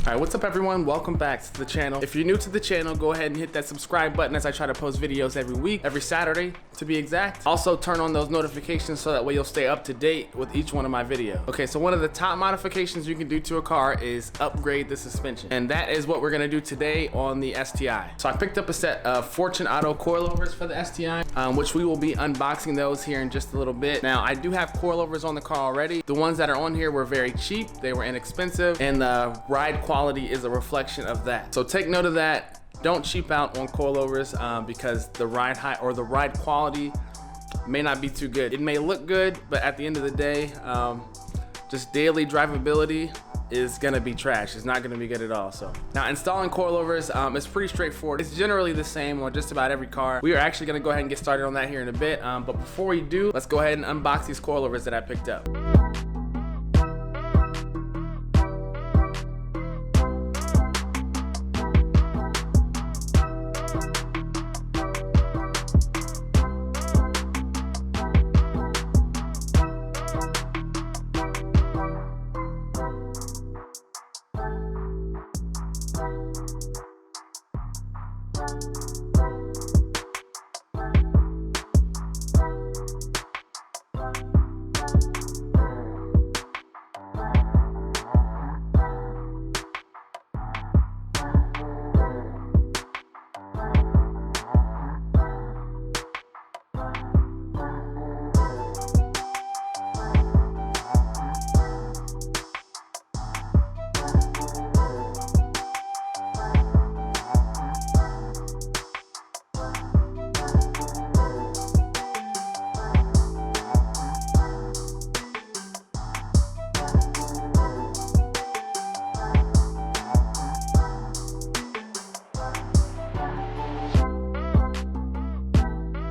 Alright, what's up everyone? Welcome back to the channel. If you're new to the channel, go ahead and hit that subscribe button as I try to post videos every week, every Saturday to be exact. Also turn on those notifications so that way you'll stay up to date with each one of my videos. Okay, so one of the top modifications you can do to a car is upgrade the suspension. And that is what we're gonna do today on the STI. So I picked up a set of Fortune Auto coilovers for the STI, which we will be unboxing those here in just a little bit. Now, I do have coilovers on the car already. The ones that are on here were very cheap, they were inexpensive, and the ride quality is a reflection of that. So take note of that. Don't cheap out on coilovers because the ride height or the ride quality may not be too good. It may look good, but at the end of the day, just daily drivability is gonna be trash. It's not gonna be good at all. So now installing coilovers is pretty straightforward. It's generally the same on just about every car. We are actually gonna go ahead and get started on that here in a bit. But before we do, let's go ahead and unbox these coilovers that I picked up.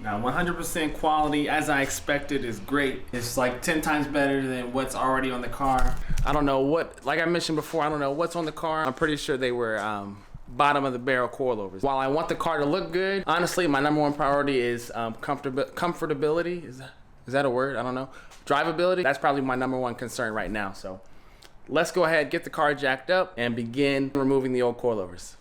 Now 100% quality, as I expected, is great. It's like 10 times better than what's already on the car. I don't know what, like I mentioned before, I don't know what's on the car. I'm pretty sure they were bottom of the barrel coilovers. While I want the car to look good, honestly, my number one priority is comfortability. Is that a word? I don't know. Drivability, that's probably my number one concern right now. So let's go ahead, get the car jacked up, and begin removing the old coilovers.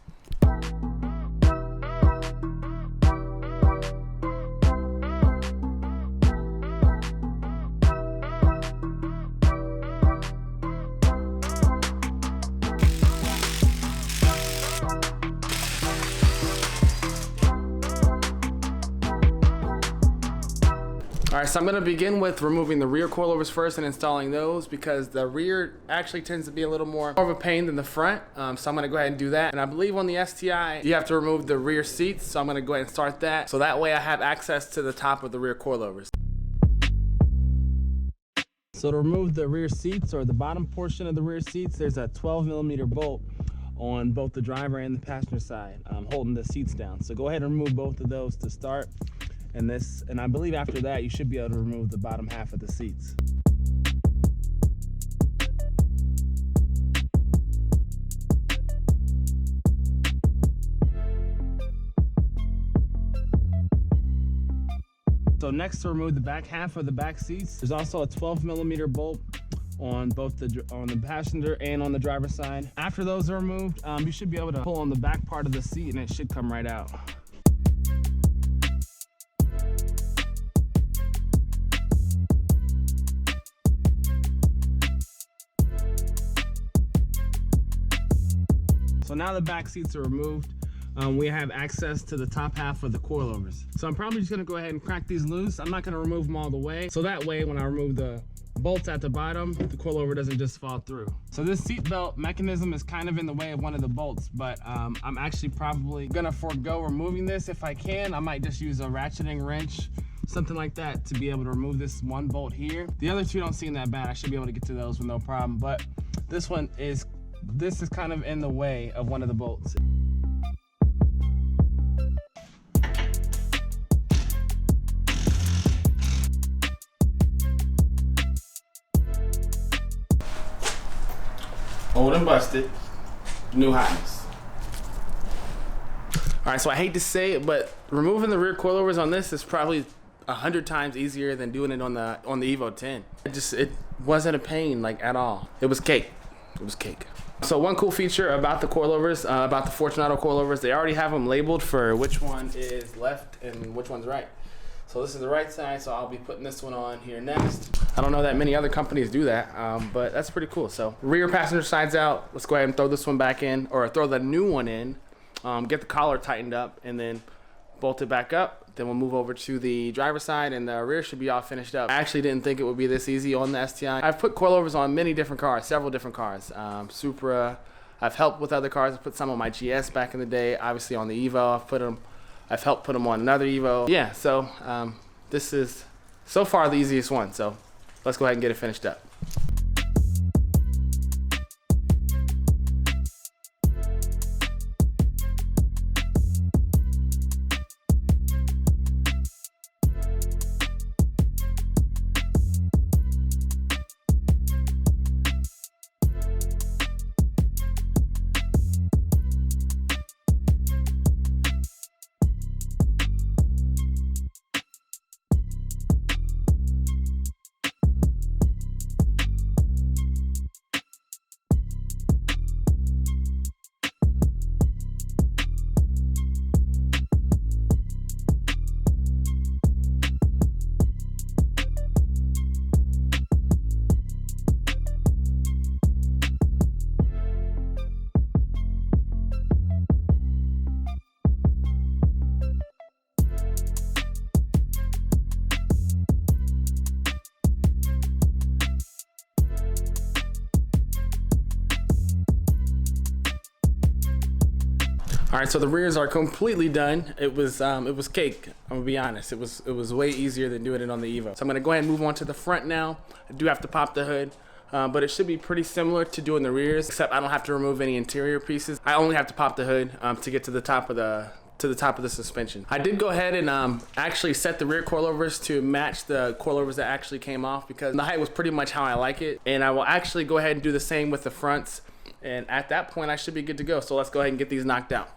Alright, so I'm going to begin with removing the rear coilovers first and installing those because the rear actually tends to be a little more of a pain than the front. So I'm going to go ahead and do that. And I believe on the STI, you have to remove the rear seats. So I'm going to go ahead and start that. So that way I have access to the top of the rear coilovers. So to remove the rear seats or the bottom portion of the rear seats, there's a 12mm bolt on both the driver and the passenger side, holding the seats down. So go ahead and remove both of those to start. And I believe after that, you should be able to remove the bottom half of the seats. So next, to remove the back half of the back seats, there's also a 12mm bolt on both on the passenger and on the driver's side. After those are removed, you should be able to pull on the back part of the seat and it should come right out. So now the back seats are removed, we have access to the top half of the coilovers. So I'm probably just gonna go ahead and crack these loose. I'm not gonna remove them all the way. So that way, when I remove the bolts at the bottom, the coilover doesn't just fall through. So this seat belt mechanism is kind of in the way of one of the bolts, but I'm actually probably gonna forego removing this if I can. I might just use a ratcheting wrench, something like that, to be able to remove this one bolt here. The other two don't seem that bad. I should be able to get to those with no problem, but this is kind of in the way of one of the bolts. Old and busted, new hotness. All right, so I hate to say it, but removing the rear coilovers on this is probably 100 times easier than doing it on the Evo 10. It wasn't a pain like at all. It was cake. It was cake. So one cool feature about the coilovers, about the Fortunato coilovers, they already have them labeled for which one is left and which one's right. So this is the right side, so I'll be putting this one on here next. I don't know that many other companies do that, but that's pretty cool. So rear passenger side's out. Let's go ahead and throw this one back in, or throw the new one in, get the collar tightened up, and then bolt it back up. Then we'll move over to the driver's side, and the rear should be all finished up. I actually didn't think it would be this easy on the STI. I've put coilovers on many different cars, several different cars. Supra, I've helped with other cars. I put some on my GS back in the day, obviously on the Evo. I've helped put them on another Evo. Yeah, so this is so far the easiest one. So let's go ahead and get it finished up. All right, so the rears are completely done. It was cake. I'm gonna be honest. It was way easier than doing it on the Evo. So I'm gonna go ahead and move on to the front now. I do have to pop the hood, but it should be pretty similar to doing the rears, except I don't have to remove any interior pieces. I only have to pop the hood to get to the top of the suspension. I did go ahead and actually set the rear coilovers to match the coilovers that actually came off, because the height was pretty much how I like it. And I will actually go ahead and do the same with the fronts. And at that point, I should be good to go. So let's go ahead and get these knocked out.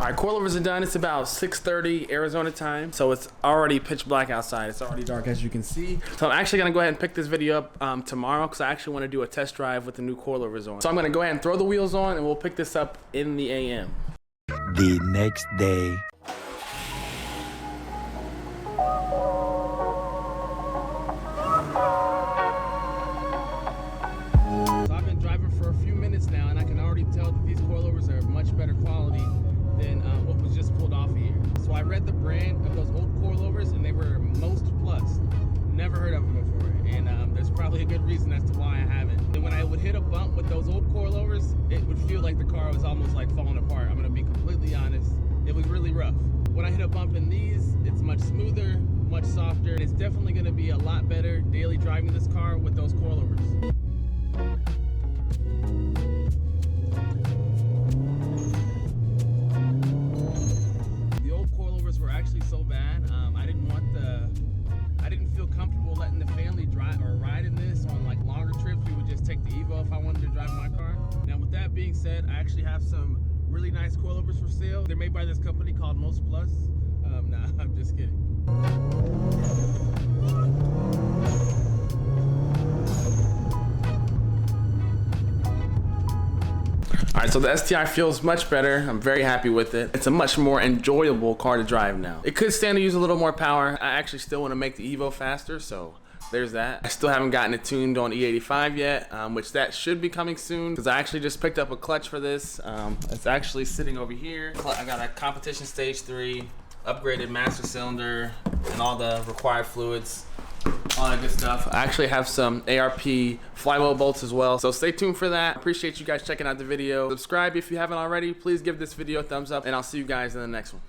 All right, coilovers are done. It's about 6:30 Arizona time, so it's already pitch black outside. It's already dark, as you can see. So I'm actually gonna go ahead and pick this video up tomorrow, because I actually want to do a test drive with the new coilovers on. So I'm gonna go ahead and throw the wheels on, and we'll pick this up in the AM. The next day. So I've been driving for a few minutes now, and I can already tell that these coilovers are much better quality than what was just pulled off of here. So I read the brand of those old coilovers, and they were Most Plus. Never heard of them before, and there's probably a good reason as to why I haven't. And when I would hit a bump with those old coilovers, it would feel like the car was almost like falling apart. I'm gonna be completely honest. It was really rough. When I hit a bump in these, it's much smoother, much softer, and it's definitely gonna be a lot better daily driving this car with those coilovers. Actually so bad. I didn't feel comfortable letting the family drive or ride in this on like longer trips. We would just take the Evo if I wanted to drive my car. Now with that being said, I actually have some really nice coilovers for sale. They're made by this company called Most Plus. Nah, I'm just kidding. Alright, so the STI feels much better. I'm very happy with it. It's a much more enjoyable car to drive now. It could stand to use a little more power. I actually still want to make the Evo faster, so there's that. I still haven't gotten it tuned on E85 yet, which that should be coming soon, because I actually just picked up a clutch for this. It's actually sitting over here. I got a competition stage 3, upgraded master cylinder, and all the required fluids. All that good stuff. I actually have some ARP flywheel bolts as well, so stay tuned for that. Appreciate you guys checking out the video. Subscribe if you haven't already. Please give this video a thumbs up, and I'll see you guys in the next one.